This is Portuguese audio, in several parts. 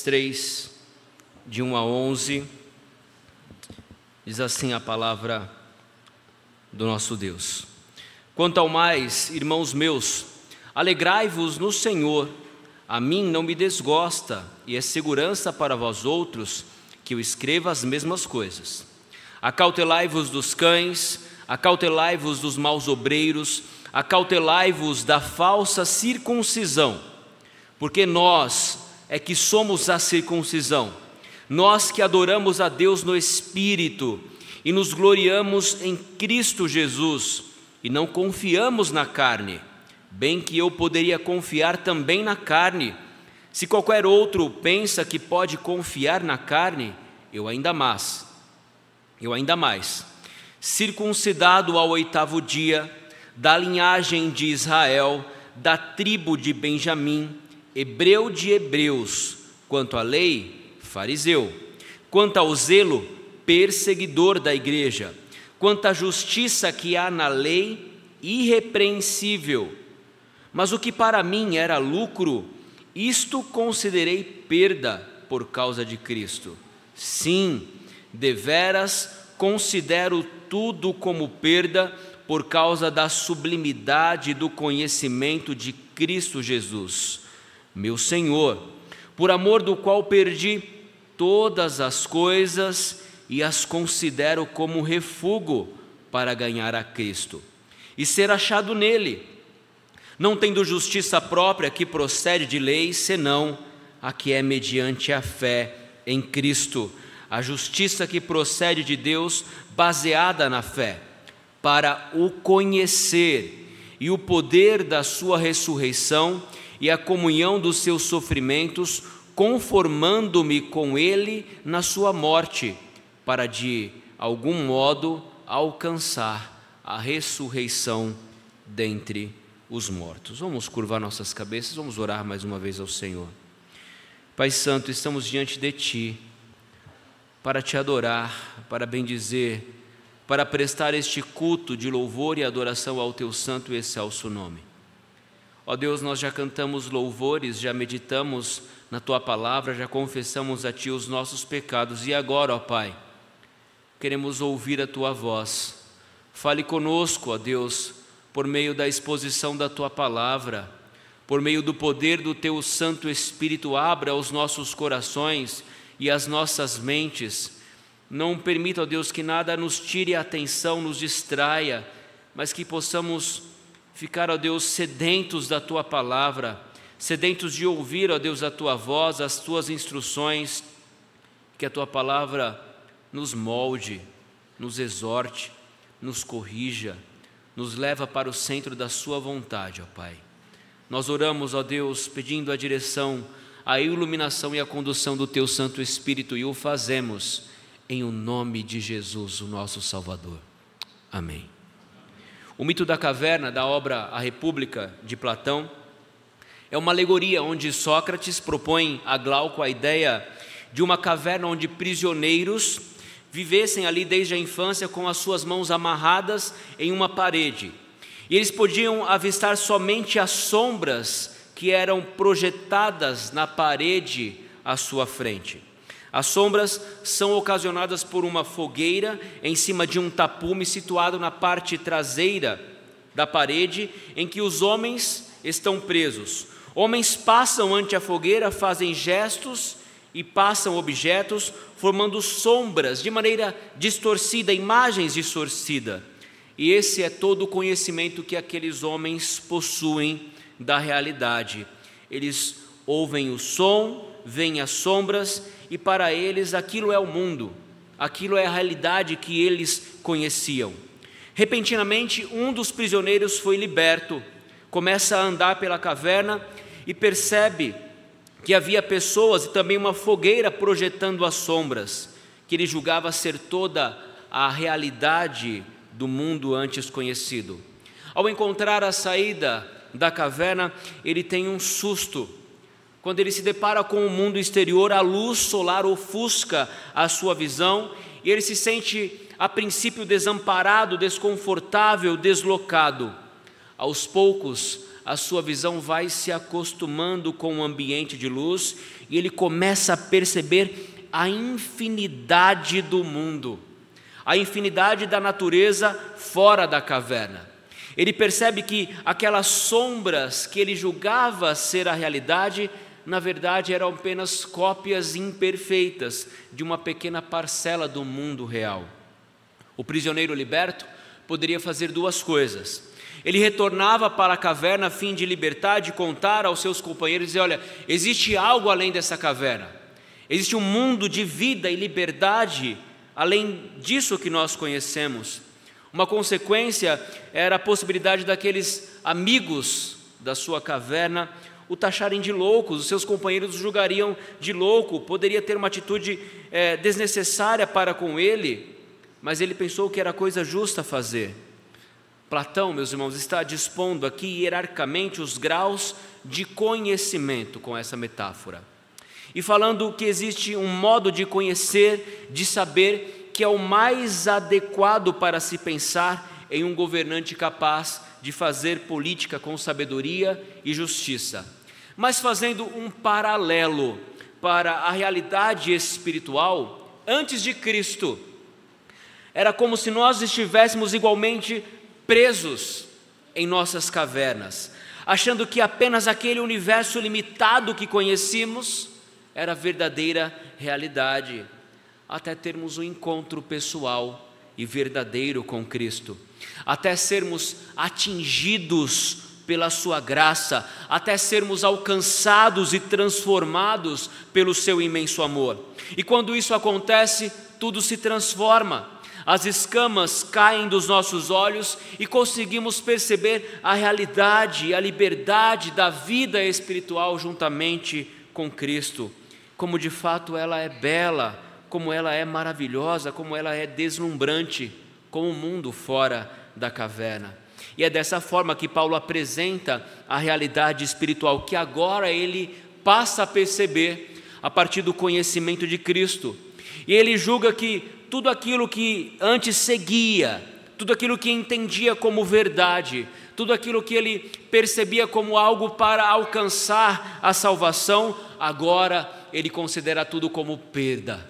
3, de 1 a 11, diz assim a palavra do nosso Deus: Quanto ao mais, irmãos meus, alegrai-vos no Senhor. A mim não me desgosta, e é segurança para vós outros que eu escreva as mesmas coisas. Acautelai-vos dos cães, acautelai-vos dos maus obreiros, acautelai-vos da falsa circuncisão, porque nós é que somos a circuncisão, nós que adoramos a Deus no Espírito e nos gloriamos em Cristo Jesus e não confiamos na carne, bem que eu poderia confiar também na carne. Se qualquer outro pensa que pode confiar na carne, eu ainda mais, circuncidado ao 8º dia, da linhagem de Israel, da tribo de Benjamim, hebreu de hebreus, quanto à lei, fariseu, quanto ao zelo, perseguidor da igreja, quanto à justiça que há na lei, irrepreensível. Mas o que para mim era lucro, isto considerei perda por causa de Cristo. Sim, deveras considero tudo como perda por causa da sublimidade do conhecimento de Cristo Jesus, meu Senhor, por amor do qual perdi todas as coisas e as considero como refúgio para ganhar a Cristo e ser achado nele, não tendo justiça própria que procede de lei, senão a que é mediante a fé em Cristo, a justiça que procede de Deus, baseada na fé, para o conhecer e o poder da sua ressurreição e a comunhão dos seus sofrimentos, conformando-me com ele na sua morte, para de algum modo alcançar a ressurreição dentre os mortos. Vamos curvar nossas cabeças, vamos orar mais uma vez ao Senhor. Pai Santo, estamos diante de Ti para Te adorar, para bendizer, para prestar este culto de louvor e adoração ao Teu santo e excelso nome. Ó Deus, nós já cantamos louvores, já meditamos na Tua palavra, já confessamos a Ti os nossos pecados e agora, ó Pai, queremos ouvir a Tua voz. Fale conosco, ó Deus, por meio da exposição da Tua palavra, por meio do poder do Teu Santo Espírito, abra os nossos corações e as nossas mentes. Não permita, ó Deus, que nada nos tire a atenção, nos distraia, mas que possamos ficar, ó Deus, sedentos da Tua palavra, sedentos de ouvir, ó Deus, a Tua voz, as Tuas instruções, que a Tua palavra nos molde, nos exorte, nos corrija, nos leva para o centro da Sua vontade, ó Pai. Nós oramos, ó Deus, pedindo a direção, a iluminação e a condução do Teu Santo Espírito e o fazemos em o nome de Jesus, o nosso Salvador. Amém. O mito da caverna, da obra A República, de Platão, é uma alegoria onde Sócrates propõe a Glauco a ideia de uma caverna onde prisioneiros vivessem ali desde a infância com as suas mãos amarradas em uma parede. E eles podiam avistar somente as sombras que eram projetadas na parede à sua frente. As sombras são ocasionadas por uma fogueira em cima de um tapume situado na parte traseira da parede em que os homens estão presos. Homens passam ante a fogueira, fazem gestos e passam objetos, formando sombras de maneira distorcida, imagens distorcidas. E esse é todo o conhecimento que aqueles homens possuem da realidade. Eles ouvem o som, veem as sombras e para eles aquilo é o mundo, aquilo é a realidade que eles conheciam. Repentinamente, um dos prisioneiros foi liberto, começa a andar pela caverna e percebe que havia pessoas e também uma fogueira projetando as sombras, que ele julgava ser toda a realidade do mundo antes conhecido. Ao encontrar a saída da caverna, ele tem um susto. Quando ele se depara com o mundo exterior, a luz solar ofusca a sua visão e ele se sente, a princípio, desamparado, desconfortável, deslocado. Aos poucos, a sua visão vai se acostumando com o ambiente de luz e ele começa a perceber a infinidade do mundo, a infinidade da natureza fora da caverna. Ele percebe que aquelas sombras que ele julgava ser a realidade, na verdade eram apenas cópias imperfeitas de uma pequena parcela do mundo real. O prisioneiro liberto poderia fazer duas coisas. Ele retornava para a caverna a fim de libertar, de contar aos seus companheiros e dizer: olha, existe algo além dessa caverna, existe um mundo de vida e liberdade além disso que nós conhecemos. Uma consequência era a possibilidade daqueles amigos da sua caverna o taxarem de louco, os seus companheiros o julgariam de louco, poderia ter uma atitude desnecessária para com ele, mas ele pensou que era coisa justa fazer. Platão, meus irmãos, está dispondo aqui hierarquicamente os graus de conhecimento com essa metáfora. E falando que existe um modo de conhecer, de saber, que é o mais adequado para se pensar em um governante capaz de fazer política com sabedoria e justiça. Mas fazendo um paralelo para a realidade espiritual, antes de Cristo, era como se nós estivéssemos igualmente presos em nossas cavernas, achando que apenas aquele universo limitado que conhecíamos era a verdadeira realidade, até termos um encontro pessoal e verdadeiro com Cristo, até sermos atingidos pela sua graça, até sermos alcançados e transformados pelo seu imenso amor. E quando isso acontece, tudo se transforma. As escamas caem dos nossos olhos e conseguimos perceber a realidade e a liberdade da vida espiritual juntamente com Cristo, como de fato ela é bela, como ela é maravilhosa, como ela é deslumbrante, como o mundo fora da caverna. E é dessa forma que Paulo apresenta a realidade espiritual, que agora ele passa a perceber a partir do conhecimento de Cristo. E ele julga que tudo aquilo que antes seguia, tudo aquilo que entendia como verdade, tudo aquilo que ele percebia como algo para alcançar a salvação, agora ele considera tudo como perda,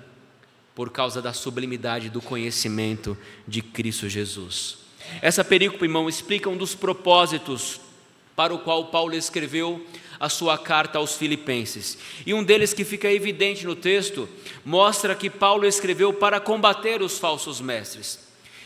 por causa da sublimidade do conhecimento de Cristo Jesus. Essa perícope, irmão, explica um dos propósitos para o qual Paulo escreveu a sua carta aos Filipenses. E um deles, que fica evidente no texto, mostra que Paulo escreveu para combater os falsos mestres.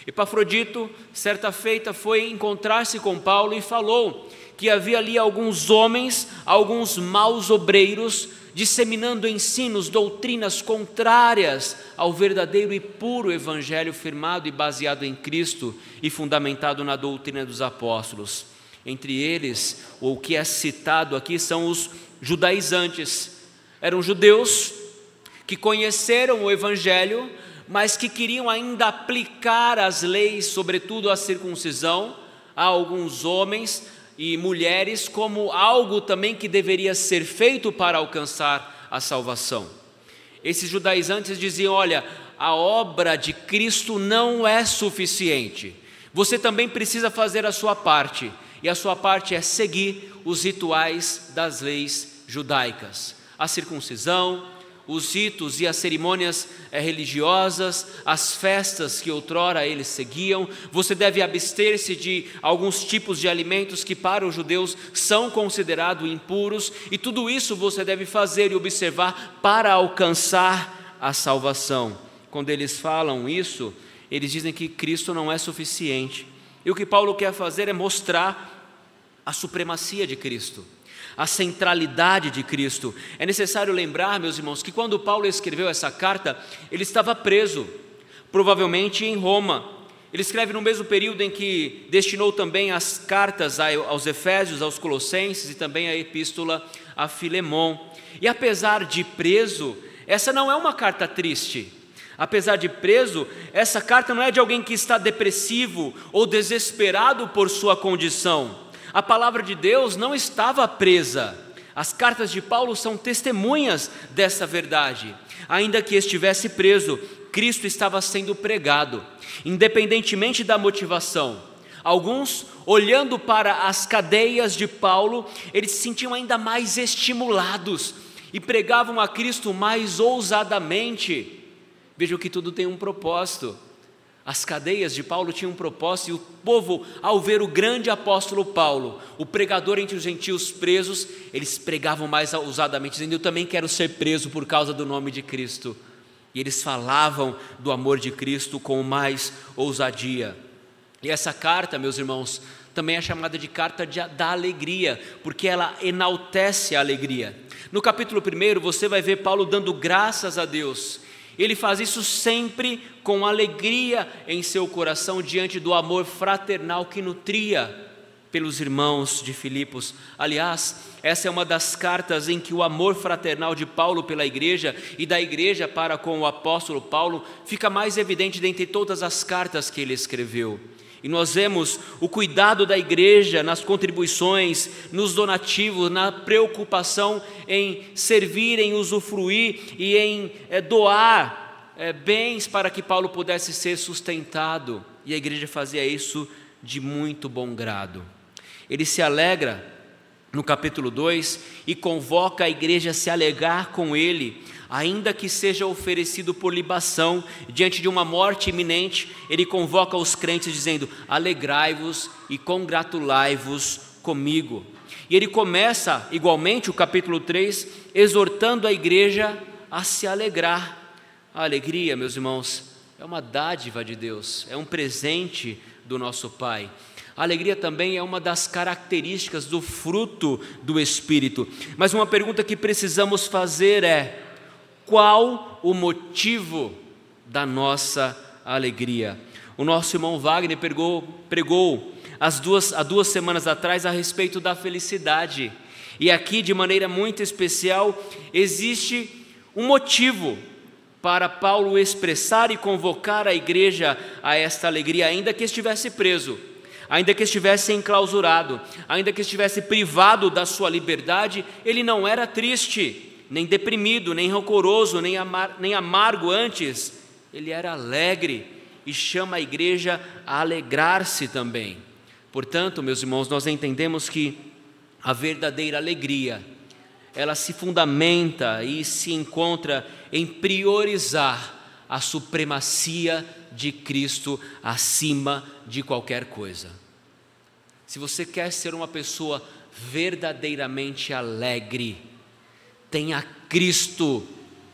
Epafrodito, certa feita, foi encontrar-se com Paulo e falou que havia ali alguns homens, alguns maus obreiros, disseminando ensinos, doutrinas contrárias ao verdadeiro e puro evangelho firmado e baseado em Cristo e fundamentado na doutrina dos apóstolos. Entre eles, o que é citado aqui são os judaizantes. Eram judeus que conheceram o evangelho, mas que queriam ainda aplicar as leis, sobretudo a circuncisão, a alguns homens e mulheres como algo também que deveria ser feito para alcançar a salvação. Esses judaizantes diziam: olha, a obra de Cristo não é suficiente, você também precisa fazer a sua parte, e a sua parte é seguir os rituais das leis judaicas, a circuncisão, os ritos e as cerimônias religiosas, as festas que outrora eles seguiam. Você deve abster-se de alguns tipos de alimentos que para os judeus são considerados impuros, e tudo isso você deve fazer e observar para alcançar a salvação. Quando eles falam isso, eles dizem que Cristo não é suficiente, e o que Paulo quer fazer é mostrar a supremacia de Cristo, a centralidade de Cristo. É necessário lembrar, meus irmãos, que quando Paulo escreveu essa carta, ele estava preso, provavelmente em Roma. Ele escreve no mesmo período em que destinou também as cartas aos Efésios, aos Colossenses e também a epístola a Filemon. E apesar de preso, essa não é uma carta triste. Apesar de preso, essa carta não é de alguém que está depressivo ou desesperado por sua condição. A palavra de Deus não estava presa. As cartas de Paulo são testemunhas dessa verdade. Ainda que estivesse preso, Cristo estava sendo pregado, independentemente da motivação. Alguns, olhando para as cadeias de Paulo, eles se sentiam ainda mais estimulados e pregavam a Cristo mais ousadamente. Vejam que tudo tem um propósito. As cadeias de Paulo tinham um propósito, e o povo, ao ver o grande apóstolo Paulo, o pregador entre os gentios presos, eles pregavam mais ousadamente, dizendo: eu também quero ser preso por causa do nome de Cristo. E eles falavam do amor de Cristo com mais ousadia. E essa carta, meus irmãos, também é chamada de carta da alegria, porque ela enaltece a alegria. No capítulo 1, você vai ver Paulo dando graças a Deus. Ele faz isso sempre com alegria em seu coração, diante do amor fraternal que nutria pelos irmãos de Filipos. Aliás, essa é uma das cartas em que o amor fraternal de Paulo pela igreja e da igreja para com o apóstolo Paulo fica mais evidente dentre todas as cartas que ele escreveu. E nós vemos o cuidado da igreja nas contribuições, nos donativos, na preocupação em servir, em usufruir e em doar bens para que Paulo pudesse ser sustentado. E a igreja fazia isso de muito bom grado. Ele se alegra no capítulo 2 e convoca a igreja a se alegrar com ele, ainda que seja oferecido por libação. Diante de uma morte iminente, ele convoca os crentes dizendo: alegrai-vos e congratulai-vos comigo. E ele começa igualmente o capítulo 3 exortando a igreja a se alegrar. A alegria, meus irmãos, é uma dádiva de Deus, é um presente do nosso Pai. A alegria também é uma das características do fruto do Espírito. Mas uma pergunta que precisamos fazer é: qual o motivo da nossa alegria? O nosso irmão Wagner pregou há 2 semanas atrás a respeito da felicidade. E aqui, de maneira muito especial, existe um motivo para Paulo expressar e convocar a igreja a esta alegria, ainda que estivesse preso, ainda que estivesse enclausurado, ainda que estivesse privado da sua liberdade. Ele não era triste, nem deprimido, nem rancoroso, nem amargo. Antes, ele era alegre e chama a igreja a alegrar-se também. Portanto, meus irmãos, nós entendemos que a verdadeira alegria, ela se fundamenta e se encontra em priorizar a supremacia de Cristo acima de qualquer coisa. Se você quer ser uma pessoa verdadeiramente alegre, tenha Cristo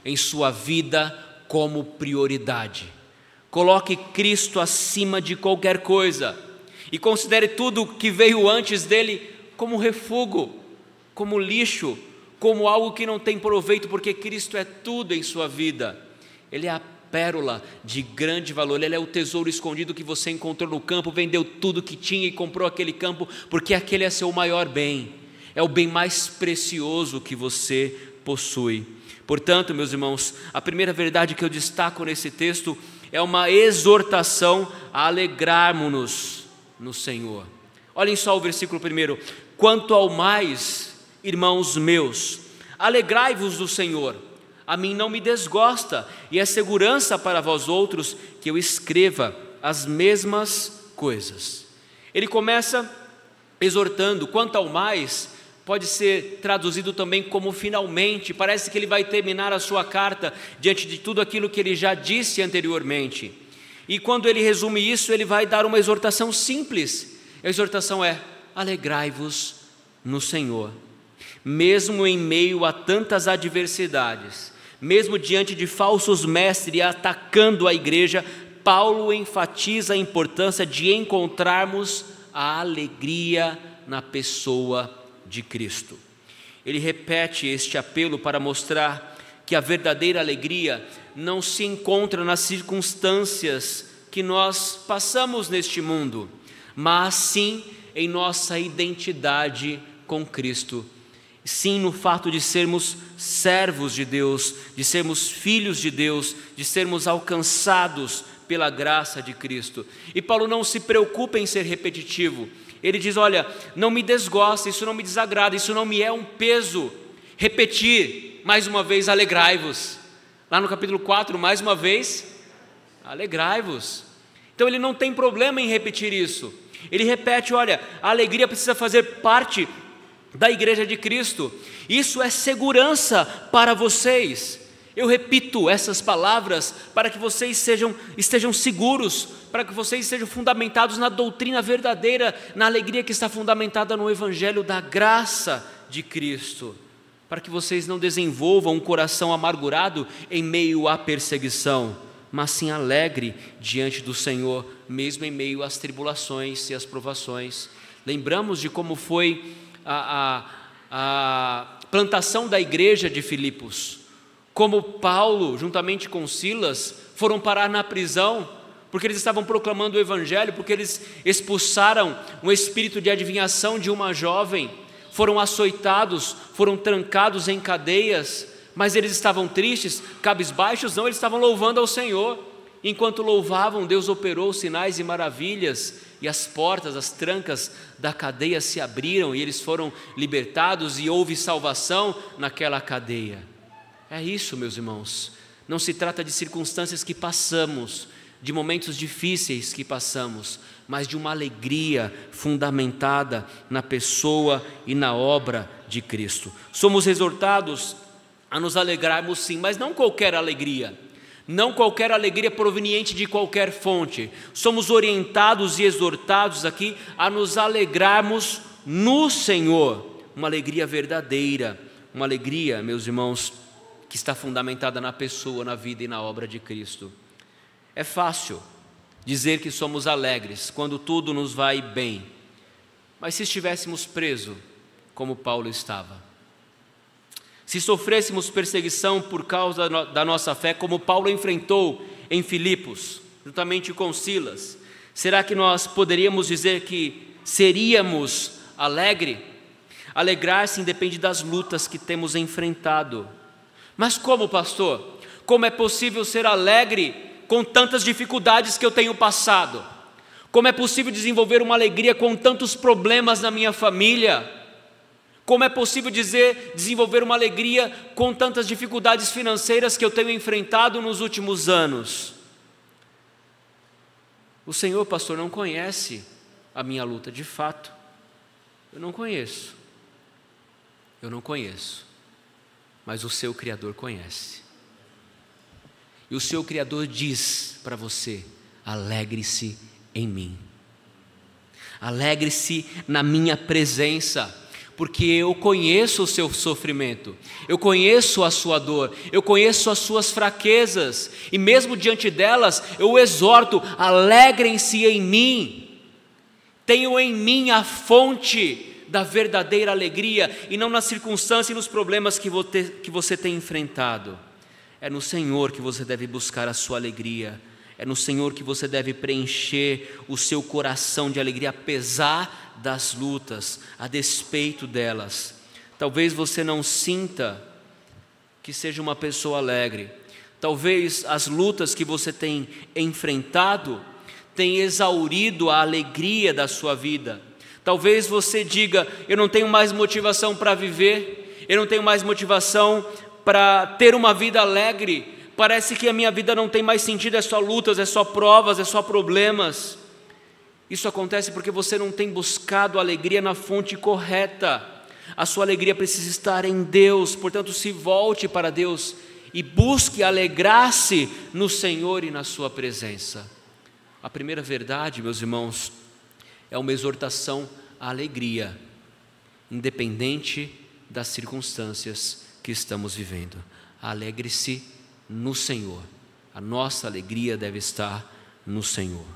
em sua vida como prioridade. Coloque Cristo acima de qualquer coisa e considere tudo que veio antes dele como refúgio, como lixo, como algo que não tem proveito, porque Cristo é tudo em sua vida. Ele é a pérola de grande valor, ele é o tesouro escondido que você encontrou no campo, vendeu tudo que tinha e comprou aquele campo, porque aquele é seu maior bem, é o bem mais precioso que você possui. Portanto, meus irmãos, a primeira verdade que eu destaco nesse texto é uma exortação a alegrarmos-nos no Senhor. Olhem só o versículo 1: quanto ao mais, irmãos meus, alegrai-vos do Senhor. A mim não me desgosta, e é segurança para vós outros que eu escreva as mesmas coisas. Ele começa exortando. Quanto ao mais pode ser traduzido também como finalmente. Parece que ele vai terminar a sua carta diante de tudo aquilo que ele já disse anteriormente. E quando ele resume isso, ele vai dar uma exortação simples. A exortação é: alegrai-vos no Senhor. Mesmo em meio a tantas adversidades, mesmo diante de falsos mestres atacando a igreja, Paulo enfatiza a importância de encontrarmos a alegria na pessoa de Cristo. Ele repete este apelo para mostrar que a verdadeira alegria não se encontra nas circunstâncias que nós passamos neste mundo, mas sim em nossa identidade com Cristo. Sim, no fato de sermos servos de Deus, de sermos filhos de Deus, de sermos alcançados pela graça de Cristo. E Paulo não se preocupa em ser repetitivo. Ele diz: olha, não me desgosta, isso não me desagrada, isso não me é um peso. Repetir, mais uma vez, alegrai-vos. Lá no capítulo 4, mais uma vez, alegrai-vos. Então ele não tem problema em repetir isso. Ele repete: olha, a alegria precisa fazer parte da igreja de Cristo. Isso é segurança para vocês. Eu repito essas palavras para que vocês estejam seguros, para que vocês sejam fundamentados na doutrina verdadeira, na alegria que está fundamentada no Evangelho da graça de Cristo, para que vocês não desenvolvam um coração amargurado em meio à perseguição, mas sim alegre diante do Senhor, mesmo em meio às tribulações e às provações. Lembramos de como foi a plantação da igreja de Filipos, como Paulo, juntamente com Silas, foram parar na prisão, porque eles estavam proclamando o Evangelho, porque eles expulsaram um espírito de adivinhação de uma jovem, foram açoitados, foram trancados em cadeias, mas eles estavam tristes, cabisbaixos não, eles estavam louvando ao Senhor. Enquanto louvavam, Deus operou sinais e maravilhas, e as portas, as trancas da cadeia se abriram, e eles foram libertados, e houve salvação naquela cadeia. É isso, meus irmãos, não se trata de circunstâncias que passamos, de momentos difíceis que passamos, mas de uma alegria fundamentada na pessoa e na obra de Cristo. Somos exortados a nos alegrarmos sim, mas não qualquer alegria, não qualquer alegria proveniente de qualquer fonte. Somos orientados e exortados aqui a nos alegrarmos no Senhor, uma alegria verdadeira, uma alegria, meus irmãos, que está fundamentada na pessoa, na vida e na obra de Cristo. É fácil dizer que somos alegres quando tudo nos vai bem, mas se estivéssemos presos, como Paulo estava, se sofrêssemos perseguição por causa da nossa fé, como Paulo enfrentou em Filipos, juntamente com Silas, será que nós poderíamos dizer que seríamos alegres? Alegrar-se independe das lutas que temos enfrentado. Mas como, pastor? Como é possível ser alegre com tantas dificuldades que eu tenho passado? Como é possível desenvolver uma alegria com tantos problemas na minha família? Como é possível desenvolver uma alegria com tantas dificuldades financeiras que eu tenho enfrentado nos últimos anos? O Senhor, pastor, não conhece a minha luta, de fato. Eu não conheço. Mas o seu Criador conhece. E o seu Criador diz para você: alegre-se em mim, alegre-se na minha presença, porque eu conheço o seu sofrimento, eu conheço a sua dor, eu conheço as suas fraquezas, e mesmo diante delas eu o exorto: alegrem-se em mim, tenham em mim a fonte da verdadeira alegria, e não nas circunstâncias e nos problemas que você tem enfrentado. É no Senhor que você deve buscar a sua alegria, é no Senhor que você deve preencher o seu coração de alegria, apesar das lutas, a despeito delas. Talvez você não sinta que seja uma pessoa alegre, talvez as lutas que você tem enfrentado tenham exaurido a alegria da sua vida. Talvez você diga: eu não tenho mais motivação para viver, eu não tenho mais motivação para ter uma vida alegre, parece que a minha vida não tem mais sentido, é só lutas, é só provas, é só problemas. Isso acontece porque você não tem buscado alegria na fonte correta. A sua alegria precisa estar em Deus, portanto se volte para Deus e busque alegrar-se no Senhor e na sua presença. A primeira verdade, meus irmãos, é uma exortação à alegria, independente das circunstâncias que estamos vivendo. Alegre-se no Senhor. A nossa alegria deve estar no Senhor.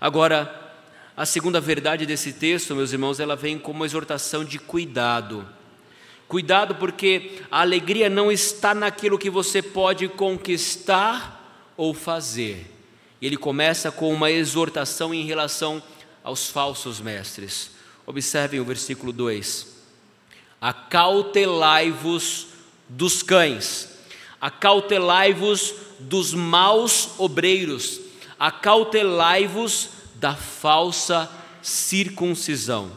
Agora, a segunda verdade desse texto, meus irmãos, ela vem como uma exortação de cuidado. Cuidado, porque a alegria não está naquilo que você pode conquistar ou fazer. Ele começa com uma exortação em relação aos falsos mestres. Observem o versículo 2: acautelai-vos dos cães, acautelai-vos dos maus obreiros, acautelai-vos da falsa circuncisão.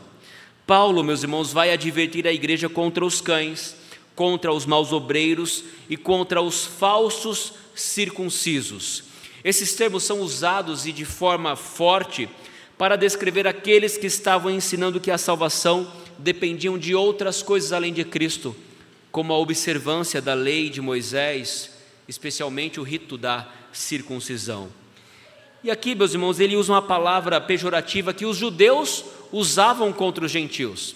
Paulo, meus irmãos, vai advertir a igreja contra os cães, contra os maus obreiros e contra os falsos circuncisos. Esses termos são usados e de forma forte para descrever aqueles que estavam ensinando que a salvação dependiam de outras coisas além de Cristo, como a observância da lei de Moisés, especialmente o rito da circuncisão. E aqui, meus irmãos, ele usa uma palavra pejorativa que os judeus usavam contra os gentios.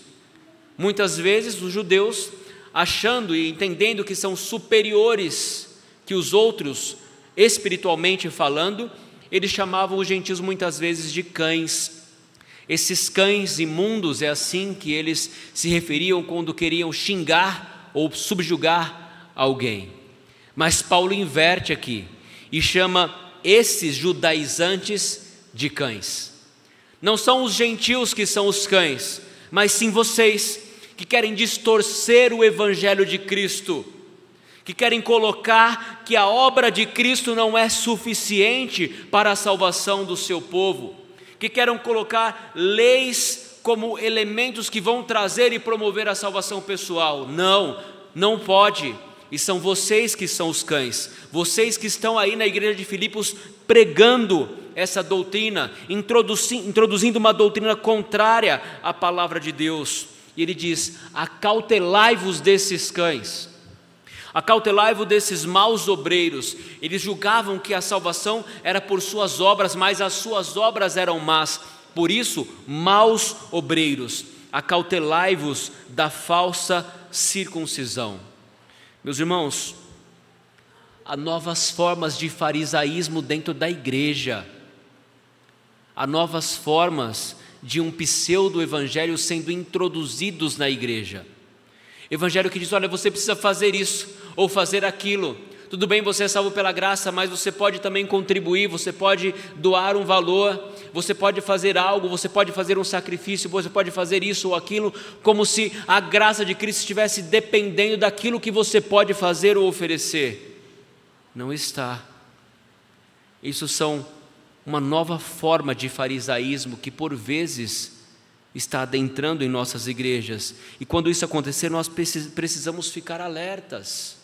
Muitas vezes os judeus, achando e entendendo que são superiores que os outros, espiritualmente falando, eles chamavam os gentios muitas vezes de cães. Esses cães imundos, é assim que eles se referiam quando queriam xingar ou subjugar alguém. Mas Paulo inverte aqui e chama esses judaizantes de cães. Não são os gentios que são os cães, mas sim vocês que querem distorcer o evangelho de Cristo, que querem colocar que a obra de Cristo não é suficiente para a salvação do seu povo, que querem colocar leis como elementos que vão trazer e promover a salvação pessoal. Não, não pode. E são vocês que são os cães, vocês que estão aí na igreja de Filipos pregando essa doutrina, introduzindo uma doutrina contrária à palavra de Deus. E ele diz: acautelai-vos desses cães, acautelai-vos desses maus obreiros. Eles julgavam que a salvação era por suas obras, mas as suas obras eram más, por isso, maus obreiros. Acautelai-vos da falsa circuncisão. Meus irmãos, há novas formas de farisaísmo dentro da igreja, há novas formas de um pseudo-evangelho sendo introduzidos na igreja. Evangelho que diz: olha, você precisa fazer isso ou fazer aquilo. Tudo bem, você é salvo pela graça, mas você pode também contribuir, você pode doar um valor, você pode fazer algo, você pode fazer um sacrifício, você pode fazer isso ou aquilo, como se a graça de Cristo estivesse dependendo daquilo que você pode fazer ou oferecer. Não está. Isso são uma nova forma de farisaísmo que por vezes está adentrando em nossas igrejas. E quando isso acontecer, nós precisamos ficar alertas.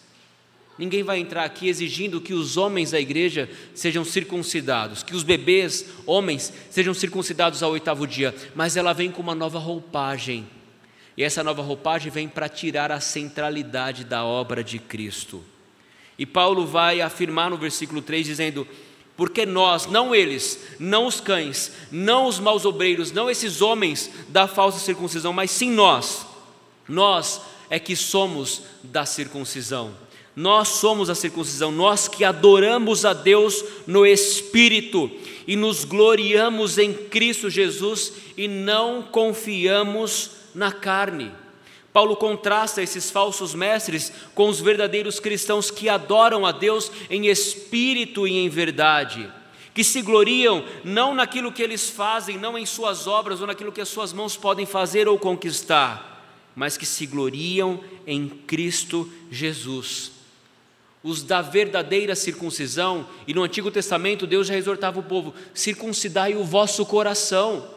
Ninguém vai entrar aqui exigindo que os homens da igreja sejam circuncidados, que os bebês, homens, sejam circuncidados ao 8º dia, mas ela vem com uma nova roupagem, e essa nova roupagem vem para tirar a centralidade da obra de Cristo. E Paulo vai afirmar no versículo 3 dizendo: porque nós, não eles, não os cães, não os maus obreiros, não esses homens da falsa circuncisão, mas sim nós é que somos da circuncisão. Nós somos a circuncisão, nós que adoramos a Deus no Espírito e nos gloriamos em Cristo Jesus e não confiamos na carne. Paulo contrasta esses falsos mestres com os verdadeiros cristãos que adoram a Deus em espírito e em verdade, que se gloriam não naquilo que eles fazem, não em suas obras ou naquilo que as suas mãos podem fazer ou conquistar, mas que se gloriam em Cristo Jesus. Os da verdadeira circuncisão, e no Antigo Testamento Deus já exortava o povo: circuncidai o vosso coração,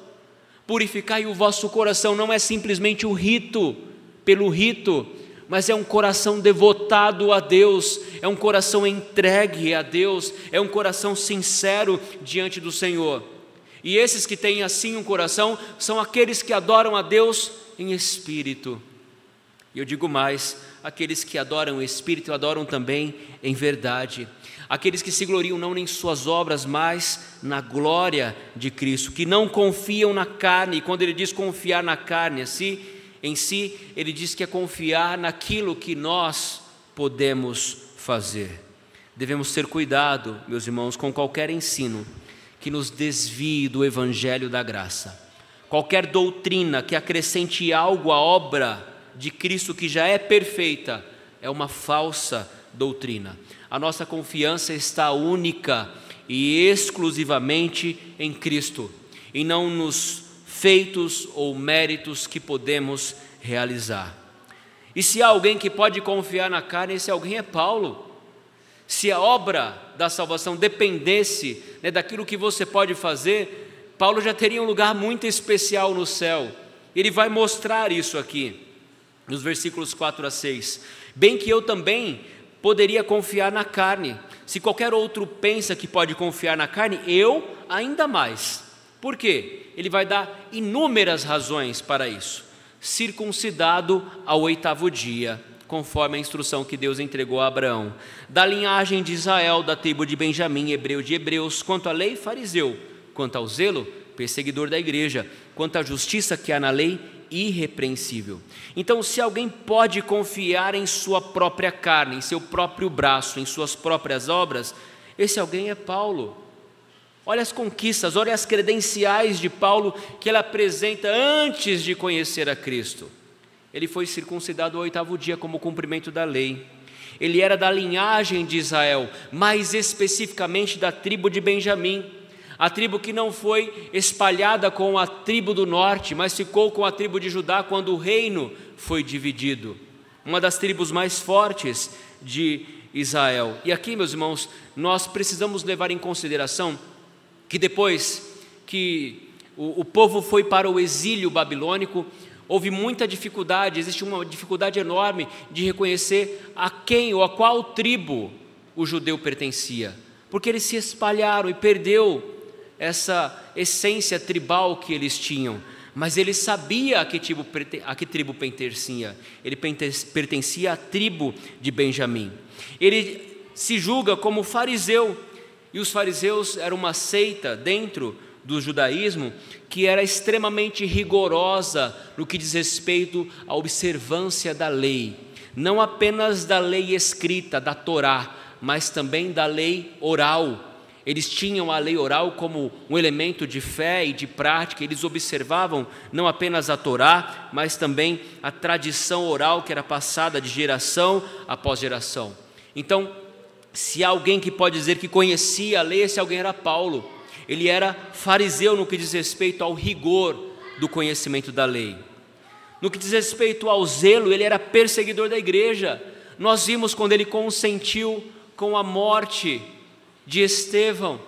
purificai o vosso coração. Não é simplesmente o rito, pelo rito, mas é um coração devotado a Deus, é um coração entregue a Deus, é um coração sincero diante do Senhor. E esses que têm assim um coração são aqueles que adoram a Deus em espírito. E eu digo mais: aqueles que adoram o Espírito adoram também em verdade. Aqueles que se gloriam não em suas obras, mas na glória de Cristo, que não confiam na carne. E quando ele diz confiar na carne em si, ele diz que é confiar naquilo que nós podemos fazer. Devemos ter cuidado, meus irmãos, com qualquer ensino que nos desvie do evangelho da graça. Qualquer doutrina que acrescente algo à obra de Cristo que já é perfeita é uma falsa doutrina. A nossa confiança está única e exclusivamente em Cristo, e não nos feitos ou méritos que podemos realizar. E se há alguém que pode confiar na carne, esse alguém é Paulo. Se a obra da salvação dependesse daquilo que você pode fazer, Paulo já teria um lugar muito especial no céu. Ele vai mostrar isso aqui nos versículos 4 a 6, bem que eu também poderia confiar na carne. Se qualquer outro pensa que pode confiar na carne, eu ainda mais. Por quê? Ele vai dar inúmeras razões para isso. Circuncidado ao 8º dia, conforme a instrução que Deus entregou a Abraão. Da linhagem de Israel, da tribo de Benjamim, hebreu de hebreus, quanto à lei, fariseu, quanto ao zelo, perseguidor da igreja, quanto à justiça que há na lei, irrepreensível. Então, se alguém pode confiar em sua própria carne, em seu próprio braço, em suas próprias obras, esse alguém é Paulo. Olha as conquistas, olha as credenciais de Paulo que ele apresenta antes de conhecer a Cristo. Ele foi circuncidado ao 8º dia como cumprimento da lei. Ele era da linhagem de Israel, mais especificamente da tribo de Benjamim, a tribo que não foi espalhada com a tribo do norte, mas ficou com a tribo de Judá quando o reino foi dividido. Uma das tribos mais fortes de Israel. E aqui, meus irmãos, nós precisamos levar em consideração que depois que o povo foi para o exílio babilônico, houve muita dificuldade, existe uma dificuldade enorme de reconhecer a quem ou a qual tribo o judeu pertencia, porque eles se espalharam e perdeu essa essência tribal que eles tinham, mas ele sabia a que tribo pertencia. Ele pertencia à tribo de Benjamim. Ele se julga como fariseu, e os fariseus eram uma seita dentro do judaísmo que era extremamente rigorosa no que diz respeito à observância da lei, não apenas da lei escrita, da Torá, mas também da lei oral. Eles tinham a lei oral como um elemento de fé e de prática. Eles observavam não apenas a Torá, mas também a tradição oral que era passada de geração após geração. Então, se há alguém que pode dizer que conhecia a lei, esse alguém era Paulo. Ele era fariseu no que diz respeito ao rigor do conhecimento da lei. No que diz respeito ao zelo, ele era perseguidor da igreja. Nós vimos quando ele consentiu com a morte de Estevão,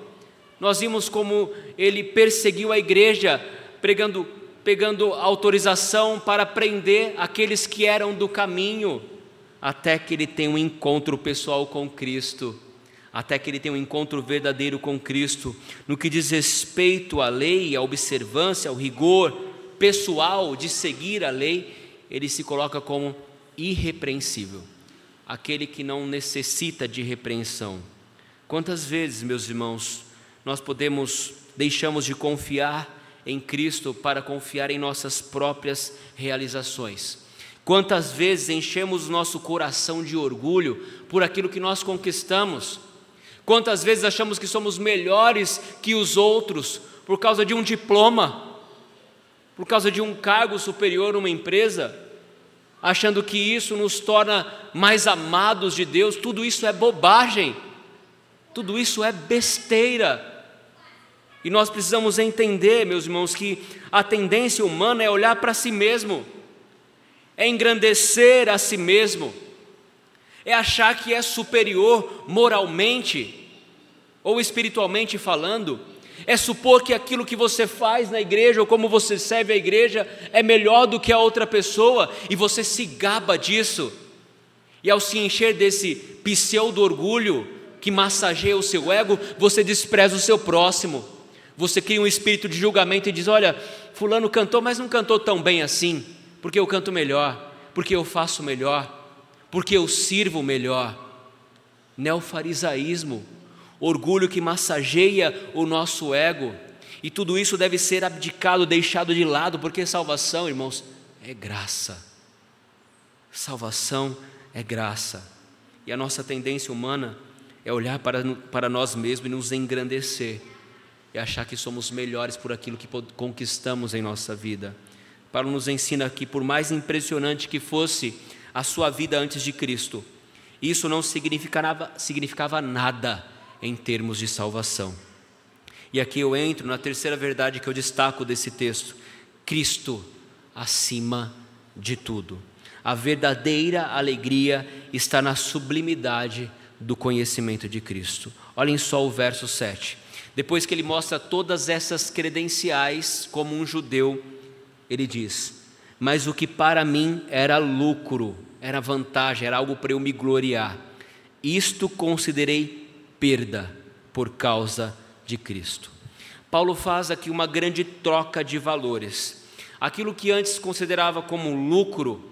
nós vimos como ele perseguiu a igreja, pegando autorização para prender aqueles que eram do caminho, até que ele tenha um encontro pessoal com Cristo, até que ele tenha um encontro verdadeiro com Cristo. No que diz respeito à lei, à observância, ao rigor pessoal de seguir a lei, ele se coloca como irrepreensível, aquele que não necessita de repreensão. Quantas vezes, meus irmãos, nós deixamos de confiar em Cristo para confiar em nossas próprias realizações? Quantas vezes enchemos o nosso coração de orgulho por aquilo que nós conquistamos? Quantas vezes achamos que somos melhores que os outros por causa de um diploma, por causa de um cargo superior numa empresa, achando que isso nos torna mais amados de Deus? Tudo isso é bobagem. Tudo isso é besteira, e nós precisamos entender, meus irmãos, que a tendência humana é olhar para si mesmo, é engrandecer a si mesmo, é achar que é superior moralmente ou espiritualmente falando, é supor que aquilo que você faz na igreja ou como você serve a igreja é melhor do que a outra pessoa, e você se gaba disso, e ao se encher desse pseudo-orgulho que massageia o seu ego, você despreza o seu próximo, você cria um espírito de julgamento e diz: olha, fulano cantou, mas não cantou tão bem assim, porque eu canto melhor, porque eu faço melhor, porque eu sirvo melhor. Neofarisaísmo, orgulho que massageia o nosso ego, e tudo isso deve ser abdicado, deixado de lado, porque salvação, irmãos, é graça. Salvação é graça, e a nossa tendência humana é olhar para nós mesmos e nos engrandecer, e achar que somos melhores por aquilo que conquistamos em nossa vida. Paulo nos ensina que, por mais impressionante que fosse a sua vida antes de Cristo, isso não significava nada em termos de salvação. E aqui eu entro na terceira verdade que eu destaco desse texto: Cristo acima de tudo. A verdadeira alegria está na sublimidade do conhecimento de Cristo. Olhem só o verso 7. Depois que ele mostra todas essas credenciais como um judeu, ele diz: mas o que para mim era lucro, era vantagem, era algo para eu me gloriar, isto considerei perda por causa de Cristo. Paulo faz aqui uma grande troca de valores. Aquilo que antes considerava como lucro,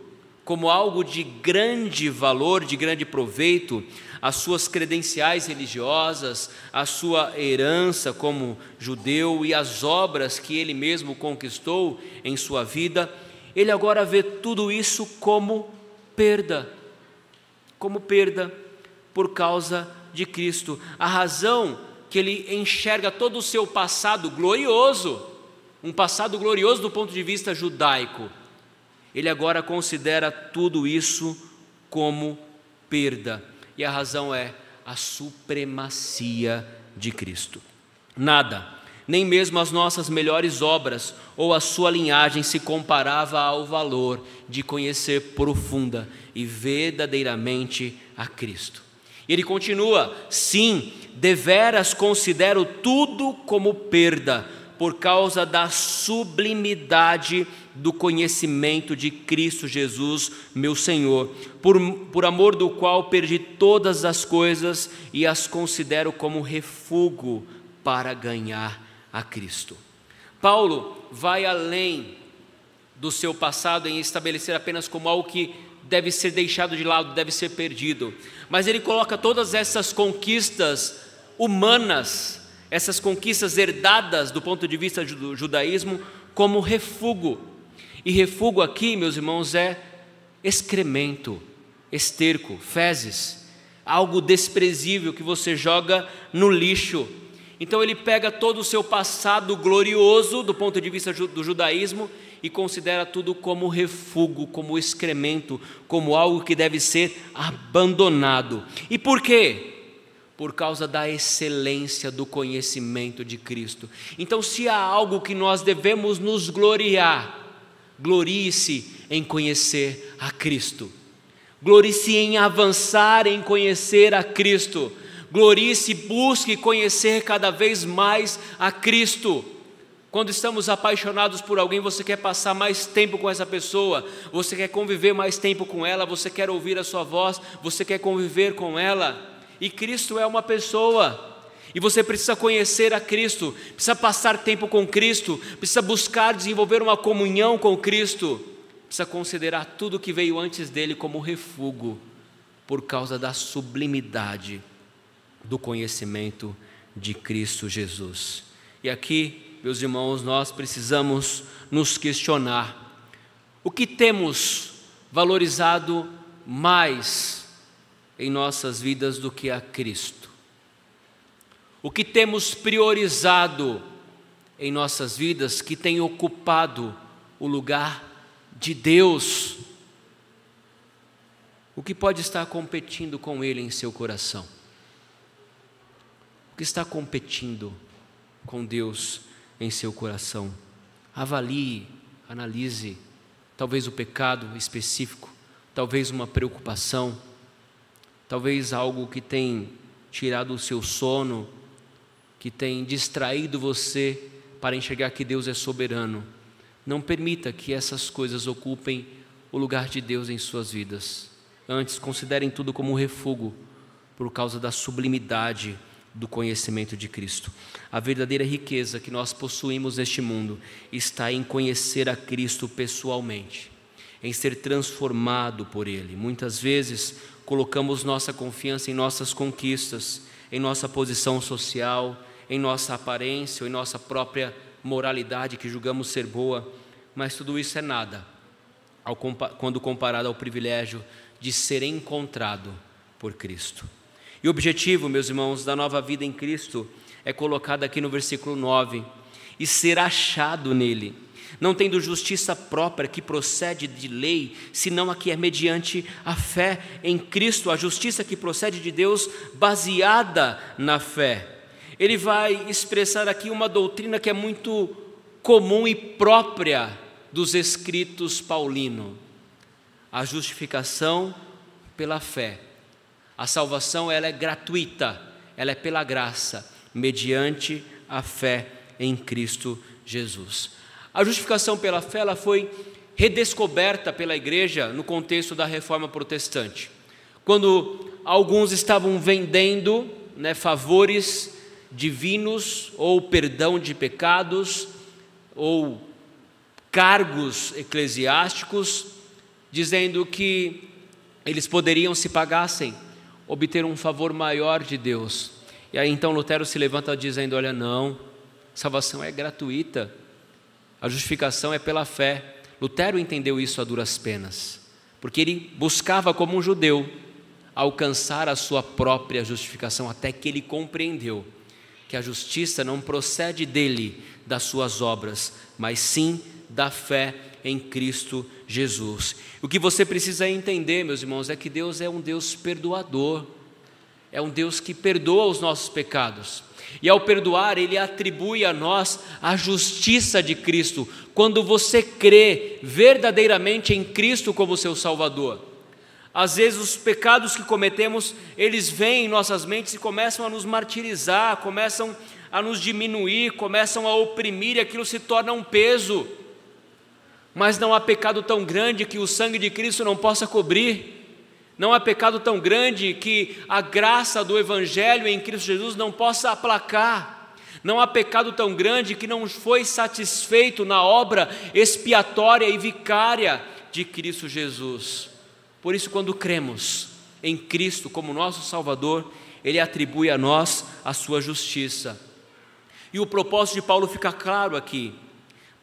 como algo de grande valor, de grande proveito, as suas credenciais religiosas, a sua herança como judeu e as obras que ele mesmo conquistou em sua vida, ele agora vê tudo isso como perda por causa de Cristo. A razão que ele enxerga todo o seu passado glorioso, um passado glorioso do ponto de vista judaico, ele agora considera tudo isso como perda. E a razão é a supremacia de Cristo. Nada, nem mesmo as nossas melhores obras ou a sua linhagem se comparava ao valor de conhecer profunda e verdadeiramente a Cristo. E ele continua: sim, deveras considero tudo como perda, por causa da sublimidade do conhecimento de Cristo Jesus, meu Senhor, por amor do qual perdi todas as coisas e as considero como refúgio para ganhar a Cristo. Paulo vai além do seu passado em estabelecer apenas como algo que deve ser deixado de lado, deve ser perdido, mas ele coloca todas essas conquistas humanas, essas conquistas herdadas do ponto de vista do judaísmo, como refúgio. E refúgio aqui, meus irmãos, é excremento, esterco, fezes, algo desprezível que você joga no lixo. Então ele pega todo o seu passado glorioso do ponto de vista do judaísmo e considera tudo como refúgio, como excremento, como algo que deve ser abandonado. E por quê? Por causa da excelência do conhecimento de Cristo. Então, se há algo que nós devemos nos gloriar, glorie-se em conhecer a Cristo, glorie-se em avançar em conhecer a Cristo, glorie-se, busque conhecer cada vez mais a Cristo. Quando estamos apaixonados por alguém, você quer passar mais tempo com essa pessoa, você quer conviver mais tempo com ela, você quer ouvir a sua voz, você quer conviver com ela. E Cristo é uma pessoa, e você precisa conhecer a Cristo, precisa passar tempo com Cristo, precisa buscar desenvolver uma comunhão com Cristo, precisa considerar tudo que veio antes dele como refúgio, por causa da sublimidade do conhecimento de Cristo Jesus. E aqui, meus irmãos, nós precisamos nos questionar: o que temos valorizado mais em nossas vidas do que a Cristo? O que temos priorizado em nossas vidas que tem ocupado o lugar de Deus? O que pode estar competindo com Ele em seu coração? O que está competindo com Deus em seu coração? Avalie, analise, talvez o pecado específico, talvez uma preocupação, talvez algo que tem tirado o seu sono, que tem distraído você para enxergar que Deus é soberano. Não permita que essas coisas ocupem o lugar de Deus em suas vidas. Antes, considerem tudo como um refúgio por causa da sublimidade do conhecimento de Cristo. A verdadeira riqueza que nós possuímos neste mundo está em conhecer a Cristo pessoalmente, em ser transformado por Ele. Muitas vezes colocamos nossa confiança em nossas conquistas, em nossa posição social, em nossa aparência ou em nossa própria moralidade que julgamos ser boa, mas tudo isso é nada quando comparado ao privilégio de ser encontrado por Cristo. E o objetivo, meus irmãos, da nova vida em Cristo é colocado aqui no versículo 9: e ser achado nele, não tendo justiça própria que procede de lei, senão a que é mediante a fé em Cristo, a justiça que procede de Deus baseada na fé. Ele vai expressar aqui uma doutrina que é muito comum e própria dos escritos paulinos: a justificação pela fé. A salvação, ela é gratuita, ela é pela graça, mediante a fé em Cristo Jesus. A justificação pela fé, ela foi redescoberta pela igreja no contexto da Reforma Protestante, quando alguns estavam vendendo favores divinos, ou perdão de pecados, ou cargos eclesiásticos, dizendo que eles poderiam, se pagassem, obter um favor maior de Deus. E aí então Lutero se levanta dizendo: olha, não, salvação é gratuita, a justificação é pela fé. Lutero entendeu isso a duras penas, porque ele buscava, como um judeu, alcançar a sua própria justificação, até que ele compreendeu que a justiça não procede dele, das suas obras, mas sim da fé em Cristo Jesus. O que você precisa entender, meus irmãos, é que Deus é um Deus perdoador, é um Deus que perdoa os nossos pecados, e ao perdoar, Ele atribui a nós a justiça de Cristo, quando você crê verdadeiramente em Cristo como seu Salvador. Às vezes os pecados que cometemos, eles vêm em nossas mentes e começam a nos martirizar, começam a nos diminuir, começam a oprimir, e aquilo se torna um peso. Mas não há pecado tão grande que o sangue de Cristo não possa cobrir. Não há pecado tão grande que a graça do Evangelho em Cristo Jesus não possa aplacar. Não há pecado tão grande que não foi satisfeito na obra expiatória e vicária de Cristo Jesus. Por isso, quando cremos em Cristo como nosso Salvador, Ele atribui a nós a sua justiça. E o propósito de Paulo fica claro aqui: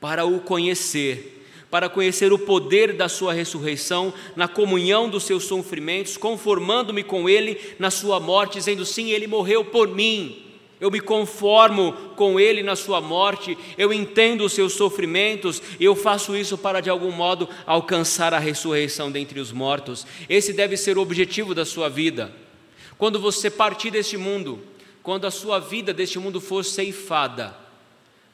para o conhecer, para conhecer o poder da sua ressurreição, na comunhão dos seus sofrimentos, conformando-me com Ele na sua morte, dizendo: sim, Ele morreu por mim, eu me conformo com Ele na sua morte, eu entendo os seus sofrimentos, e eu faço isso para, de algum modo, alcançar a ressurreição dentre os mortos. Esse deve ser o objetivo da sua vida. Quando você partir deste mundo, quando a sua vida deste mundo for ceifada,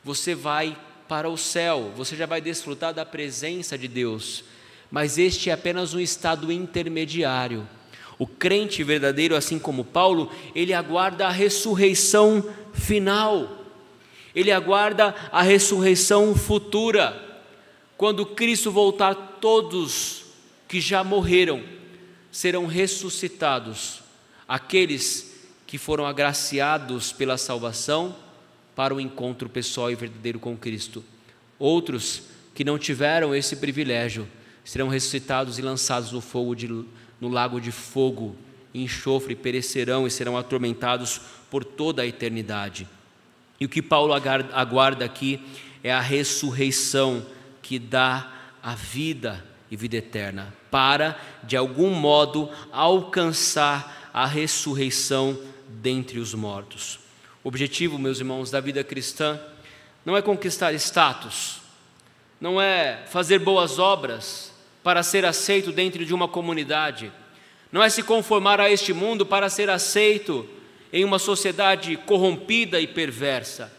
você vai para o céu, você já vai desfrutar da presença de Deus, mas este é apenas um estado intermediário. O crente verdadeiro, assim como Paulo, ele aguarda a ressurreição final, ele aguarda a ressurreição futura. Quando Cristo voltar, todos que já morreram serão ressuscitados, aqueles que foram agraciados pela salvação para o encontro pessoal e verdadeiro com Cristo. Outros que não tiveram esse privilégio serão ressuscitados e lançados no fogo no lago de fogo e enxofre, perecerão e serão atormentados por toda a eternidade. E o que Paulo aguarda aqui é a ressurreição que dá a vida e vida eterna, para, de algum modo, alcançar a ressurreição dentre os mortos. O objetivo, meus irmãos, da vida cristã não é conquistar status, não é fazer boas obras para ser aceito dentro de uma comunidade, não é se conformar a este mundo para ser aceito em uma sociedade corrompida e perversa,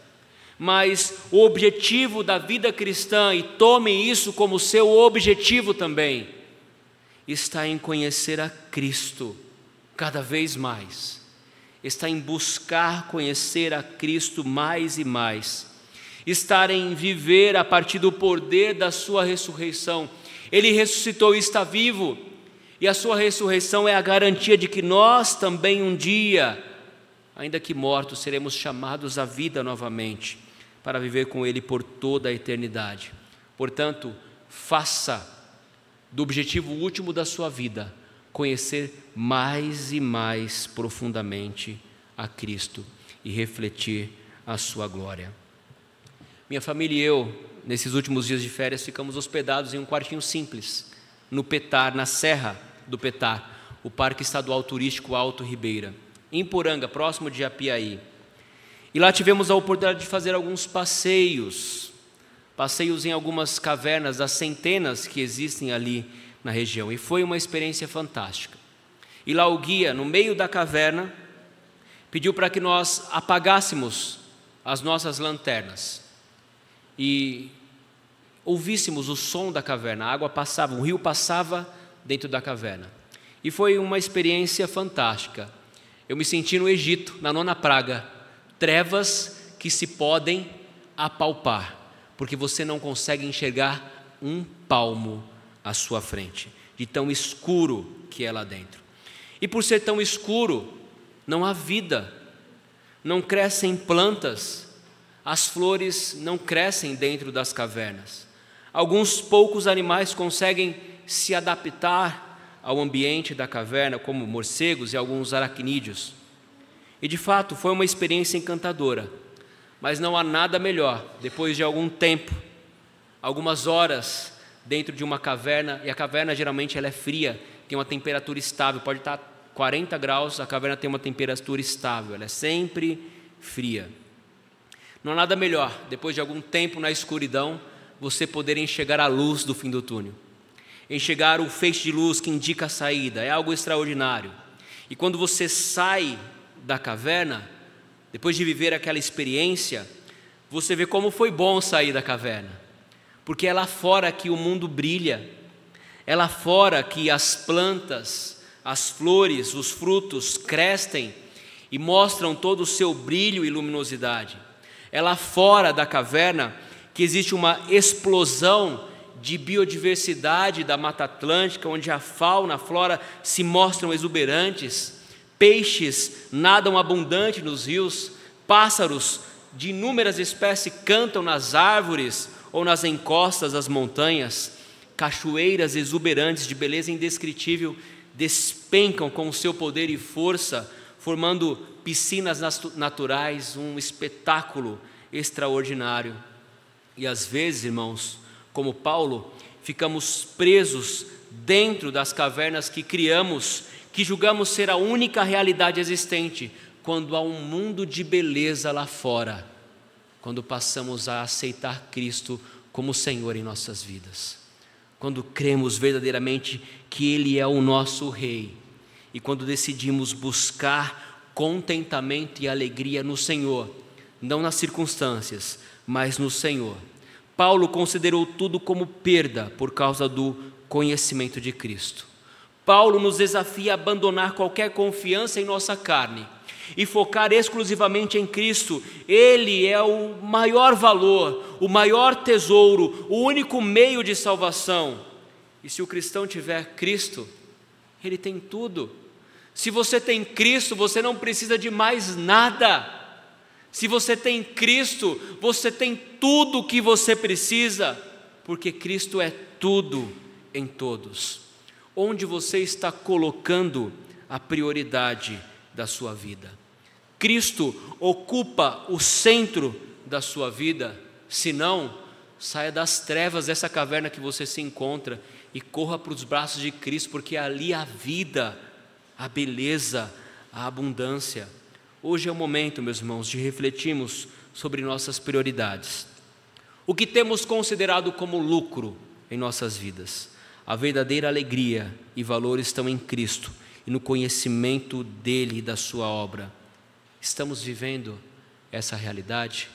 mas o objetivo da vida cristã, e tome isso como seu objetivo também, está em conhecer a Cristo cada vez mais, está em buscar conhecer a Cristo mais e mais, estar em viver a partir do poder da sua ressurreição. Ele ressuscitou e está vivo, e a sua ressurreição é a garantia de que nós também um dia, ainda que mortos, seremos chamados à vida novamente, para viver com Ele por toda a eternidade. Portanto, faça do objetivo último da sua vida conhecer mais e mais profundamente a Cristo e refletir a sua glória. Minha família e eu, nesses últimos dias de férias, ficamos hospedados em um quartinho simples, no Petar, na Serra do Petar, o Parque Estadual Turístico Alto Ribeira, em Poranga, próximo de Apiaí. E lá tivemos a oportunidade de fazer alguns passeios em algumas cavernas, das centenas que existem ali na região, e foi uma experiência fantástica. E lá o guia, no meio da caverna, pediu para que nós apagássemos as nossas lanternas e ouvíssemos o som da caverna. A água passava, o rio passava dentro da caverna, e foi uma experiência fantástica. Eu me senti no Egito, na nona praga, trevas que se podem apalpar, porque você não consegue enxergar um palmo à sua frente, de tão escuro que é lá dentro. E por ser tão escuro, não há vida, não crescem plantas, as flores não crescem dentro das cavernas. Alguns poucos animais conseguem se adaptar ao ambiente da caverna, como morcegos e alguns aracnídeos. E de fato foi uma experiência encantadora, mas não há nada melhor, depois de algum tempo, algumas horas dentro de uma caverna, e a caverna geralmente ela é fria, tem uma temperatura estável, pode estar 40 graus, a caverna tem uma temperatura estável, ela é sempre fria. Não há nada melhor, depois de algum tempo na escuridão, você poder enxergar a luz do fim do túnel, enxergar o feixe de luz que indica a saída, é algo extraordinário. E quando você sai da caverna, depois de viver aquela experiência, você vê como foi bom sair da caverna, porque é lá fora que o mundo brilha, é lá fora que as plantas, as flores, os frutos crescem e mostram todo o seu brilho e luminosidade. É lá fora da caverna que existe uma explosão de biodiversidade da Mata Atlântica, onde a fauna, a flora se mostram exuberantes, peixes nadam abundante nos rios, pássaros de inúmeras espécies cantam nas árvores ou nas encostas das montanhas, cachoeiras exuberantes de beleza indescritível despencam com o seu poder e força, formando piscinas naturais, um espetáculo extraordinário. E às vezes, irmãos, como Paulo, ficamos presos dentro das cavernas que criamos, que julgamos ser a única realidade existente, quando há um mundo de beleza lá fora, quando passamos a aceitar Cristo como Senhor em nossas vidas, quando cremos verdadeiramente que Ele é o nosso Rei, e quando decidimos buscar contentamento e alegria no Senhor, não nas circunstâncias, mas no Senhor. Paulo considerou tudo como perda por causa do conhecimento de Cristo. Paulo nos desafia a abandonar qualquer confiança em nossa carne e focar exclusivamente em Cristo. Ele é o maior valor, o maior tesouro, o único meio de salvação. E se o cristão tiver Cristo, ele tem tudo. Se você tem Cristo, você não precisa de mais nada. Se você tem Cristo, você tem tudo o que você precisa, porque Cristo é tudo em todos. Onde você está colocando a prioridade da sua vida? Cristo ocupa o centro da sua vida? Se não, saia das trevas dessa caverna que você se encontra e corra para os braços de Cristo, porque ali há vida, a beleza, a abundância. Hoje é o momento, meus irmãos, de refletirmos sobre nossas prioridades. O que temos considerado como lucro em nossas vidas? A verdadeira alegria e valor estão em Cristo e no conhecimento dEle e da sua obra. Estamos vivendo essa realidade?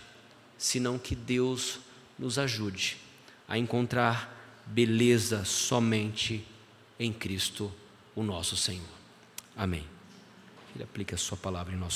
Senão que Deus nos ajude a encontrar beleza somente em Cristo, o nosso Senhor. Amém. Ele aplique a sua palavra em nosso